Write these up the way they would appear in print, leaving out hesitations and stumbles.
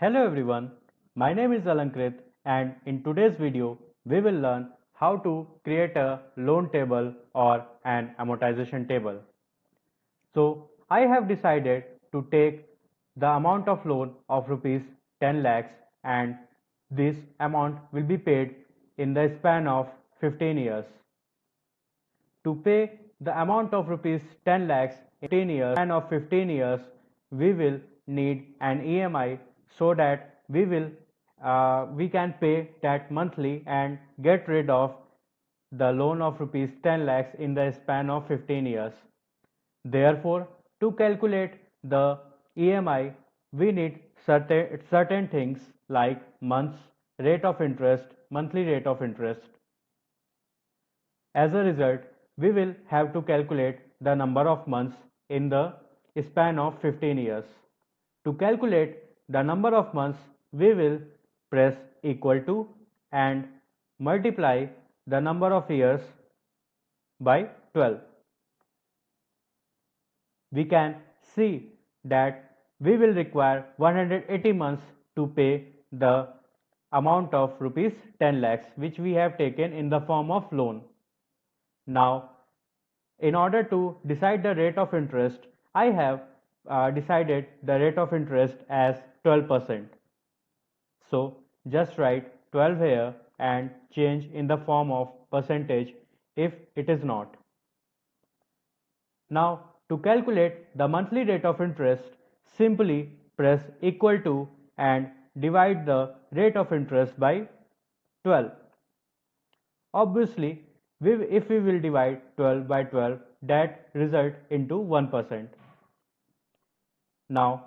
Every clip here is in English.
Hello everyone, my name is Alankrit and in today's video we will learn how to create a loan table or an amortization table. So I have decided to take the amount of loan of rupees 10 lakhs and this amount will be paid in the span of 15 years. To pay the amount of rupees 10 lakhs in 15 years, span of 15 years, we will need an EMI so that we can pay that monthly and get rid of the loan of rupees 10 lakhs in the span of 15 years. Therefore, to calculate the EMI, we need certain things like months, rate of interest, monthly rate of interest. As a result, we will have to calculate the number of months in the span of 15 years. To calculate the number of months, we will press equal to and multiply the number of years by 12. We can see that we will require 180 months to pay the amount of rupees 10 lakhs which we have taken in the form of loan. Now, in order to decide the rate of interest, I have decided the rate of interest as 12%. So, just write 12 here and change in the form of percentage if it is not. Now, to calculate the monthly rate of interest, simply press equal to and divide the rate of interest by 12. Obviously, if we will divide 12 by 12, that result into 1%. Now,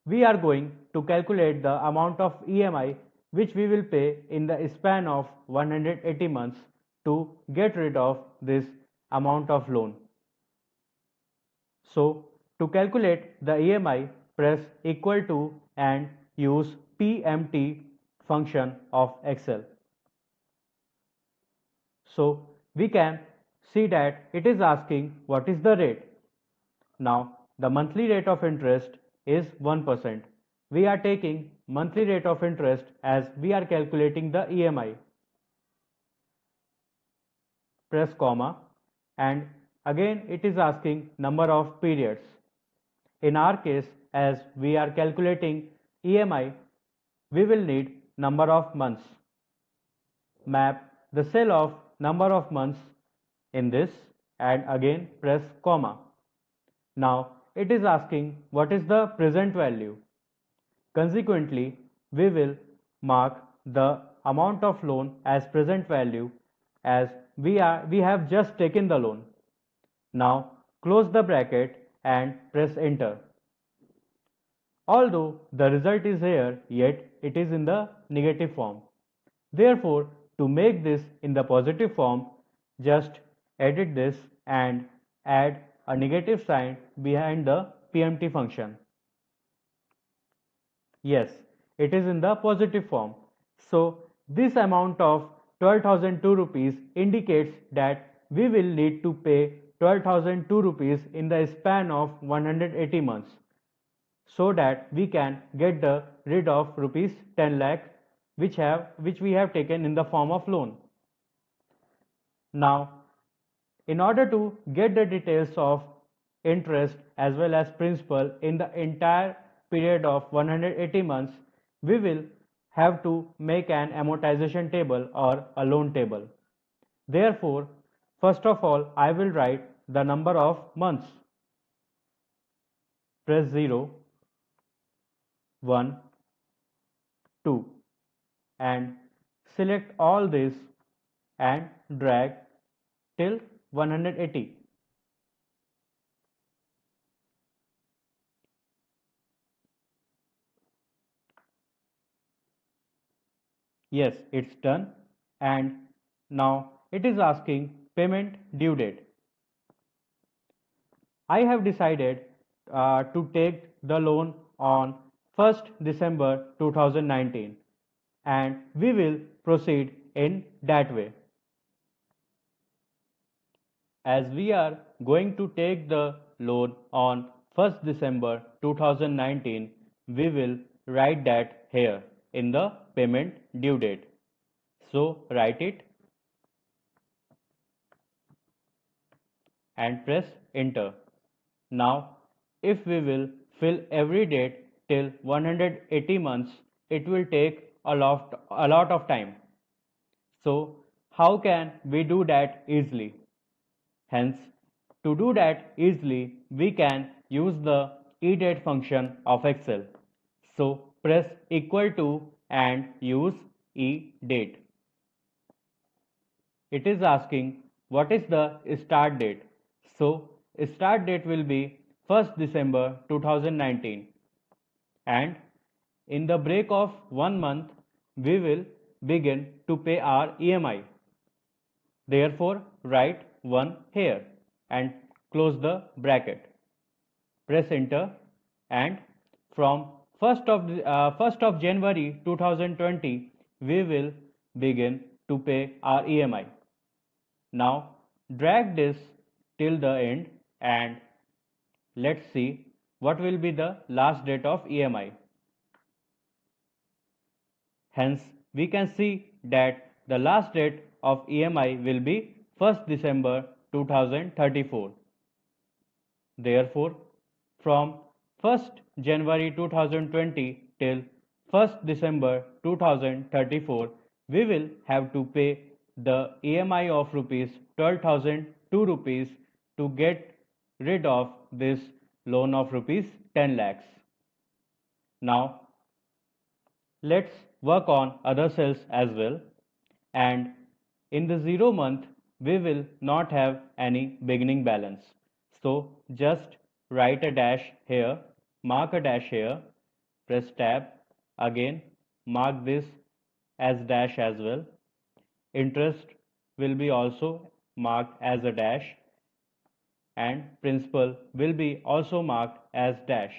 we are going to calculate the amount of EMI which we will pay in the span of 180 months to get rid of this amount of loan. So, to calculate the EMI, press equal to and use PMT function of Excel. So, we can see that it is asking what is the rate. Now, the monthly rate of interest is 1%. We are taking monthly rate of interest as we are calculating the EMI. Press comma and again it is asking number of periods. In our case, as we are calculating EMI, we will need number of months. Map the cell of number of months in this and again press comma. Now it is asking what is the present value. Consequently, we will mark the amount of loan as present value as we have just taken the loan. Now close the bracket and press enter. Although the result is here, yet it is in the negative form. Therefore, to make this in the positive form, just edit this and add a negative sign behind the PMT function. Yes, it is in the positive form. So, this amount of 12,002 rupees indicates that we will need to pay 12,002 rupees in the span of 180 months so that we can get rid of rupees 10 lakh which we have taken in the form of loan. Now, in order to get the details of interest as well as principal in the entire period of 180 months, we will have to make an amortization table or a loan table. Therefore, first of all, I will write the number of months. Press 0, 1, 2 and select all this and drag till 180. Yes, it's done and now it is asking payment due date. I have decided to take the loan on 1st December 2019 and we will proceed in that way. As we are going to take the loan on 1st December 2019, we will write that here in the payment due date. So write it and press enter. Now, if we will fill every date till 180 months, it will take a lot of time. So, how can we do that easily? Hence, to do that easily, we can use the edate function of Excel. So, press equal to and use edate. It is asking what is the start date. So, start date will be 1st December 2019, and in the break of 1 month we will begin to pay our EMI. Therefore, write 1 here and close the bracket. Press enter, and from 1st of January 2020 we will begin to pay our EMI. Now drag this till the end and let's see what will be the last date of EMI. Hence, we can see that the last date of EMI will be 1st December 2034. Therefore, from 1st January 2020 till 1st December 2034, we will have to pay the EMI of rupees 12,002 rupees to get rid of this loan of rupees 10 lakhs. Now, let's work on other cells as well, and in the 0 month we will not have any beginning balance. So just write a dash here, mark a dash here, press tab, again mark this as dash as well. Interest will be also marked as a dash and principal will be also marked as dash.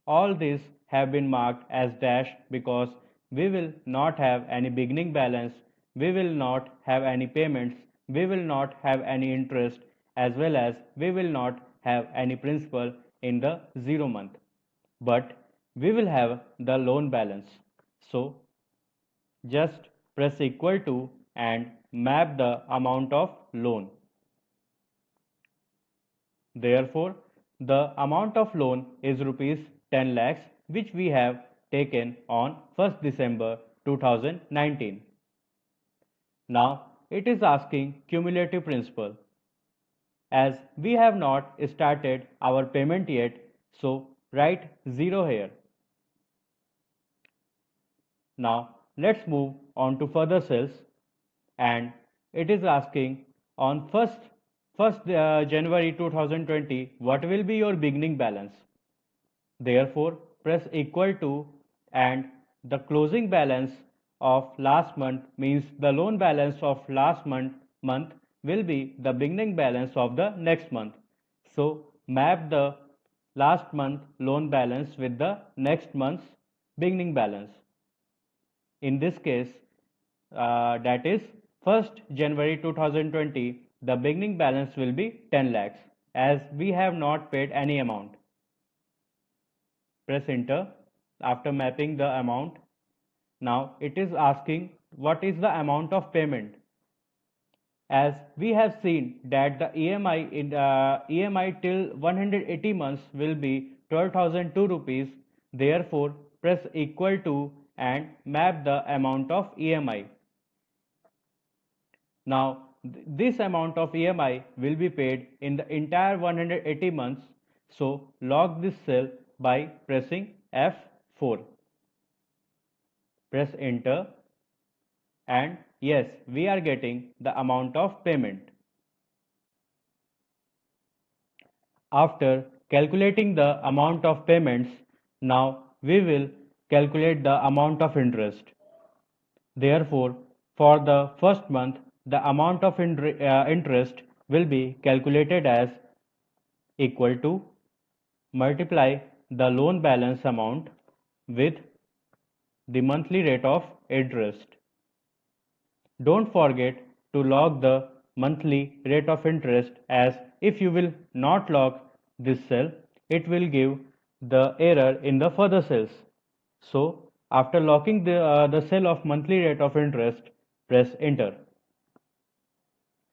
All these have been marked as dash because we will not have any beginning balance, we will not have any payments, we will not have any interest, as well as we will not have any principal in the 0 month. But we will have the loan balance. So just press equal to and map the amount of loan. Therefore, the amount of loan is rupees 10 lakhs, which we have taken on 1st December 2019. Now, it is asking cumulative principal. As we have not started our payment yet, so write 0 here. Now, let's move on to further cells, and it is asking on 1st January 2020 what will be your beginning balance. Therefore, press equal to and the closing balance of last month means the loan balance of last month will be the beginning balance of the next month. So map the last month loan balance with the next month's beginning balance. In this case, that is 1st January 2020, the beginning balance will be 10 lakhs as we have not paid any amount. Press enter after mapping the amount. Now it is asking what is the amount of payment. As we have seen that the EMI till 180 months will be 12,002 rupees. Therefore, press equal to and map the amount of EMI. Now this amount of EMI will be paid in the entire 180 months. So log this cell by pressing F4. Press enter, and yes, we are getting the amount of payment. After calculating the amount of payments, now we will calculate the amount of interest. Therefore, for the first month, the amount of interest will be calculated as equal to multiply the loan balance amount with the monthly rate of interest. Don't forget to log the monthly rate of interest, as if you will not log this cell, it will give the error in the further cells. So after locking the cell of monthly rate of interest, press enter.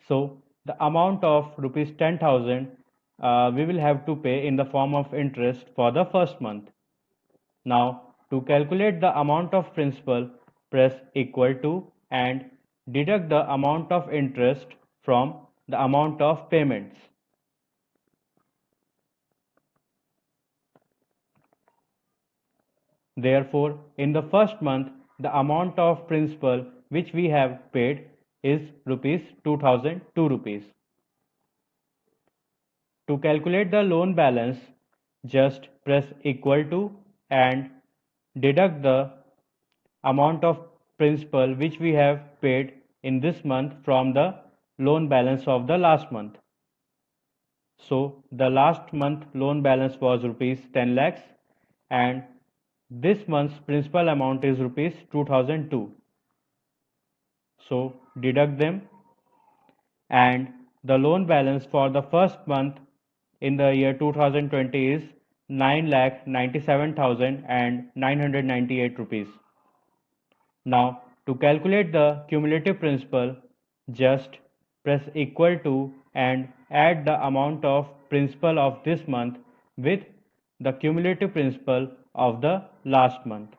So the amount of rupees 10,000 we will have to pay in the form of interest for the first month. Now to calculate the amount of principal, press equal to and deduct the amount of interest from the amount of payments. Therefore, in the first month, the amount of principal which we have paid is rupees 2002 rupees. To calculate the loan balance, just press equal to and deduct the amount of principal which we have paid in this month from the loan balance of the last month. So the last month loan balance was rupees 10 lakhs and this month's principal amount is rupees 2002. So deduct them and the loan balance for the first month in the year 2020 is 9,97,998 rupees. Now to calculate the cumulative principal, just press equal to and add the amount of principal of this month with the cumulative principal of the last month.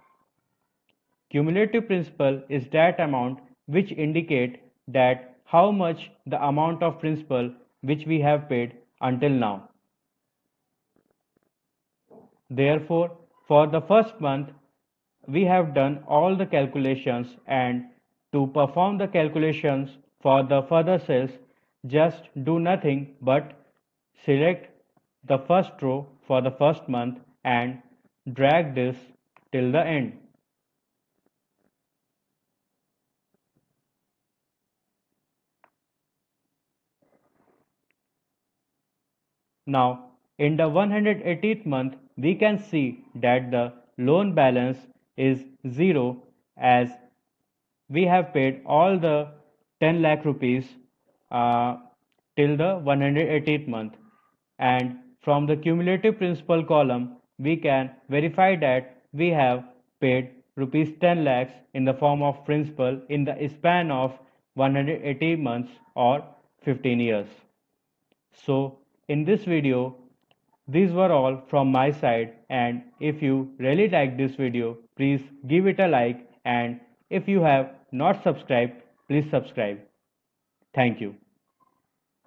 Cumulative principal is that amount which indicate that how much the amount of principal which we have paid until now. Therefore, for the first month, we have done all the calculations and to perform the calculations for the further cells, just do nothing but select the first row for the first month and drag this till the end. Now, in the 180th month, we can see that the loan balance is 0 as we have paid all the 10 lakh rupees uh, till the 180th month. And from the cumulative principal column, we can verify that we have paid rupees 10 lakhs in the form of principal in the span of 180 months or 15 years. So in this video, these were all from my side, and if you really like this video, please give it a like, and if you have not subscribed, please subscribe. Thank you.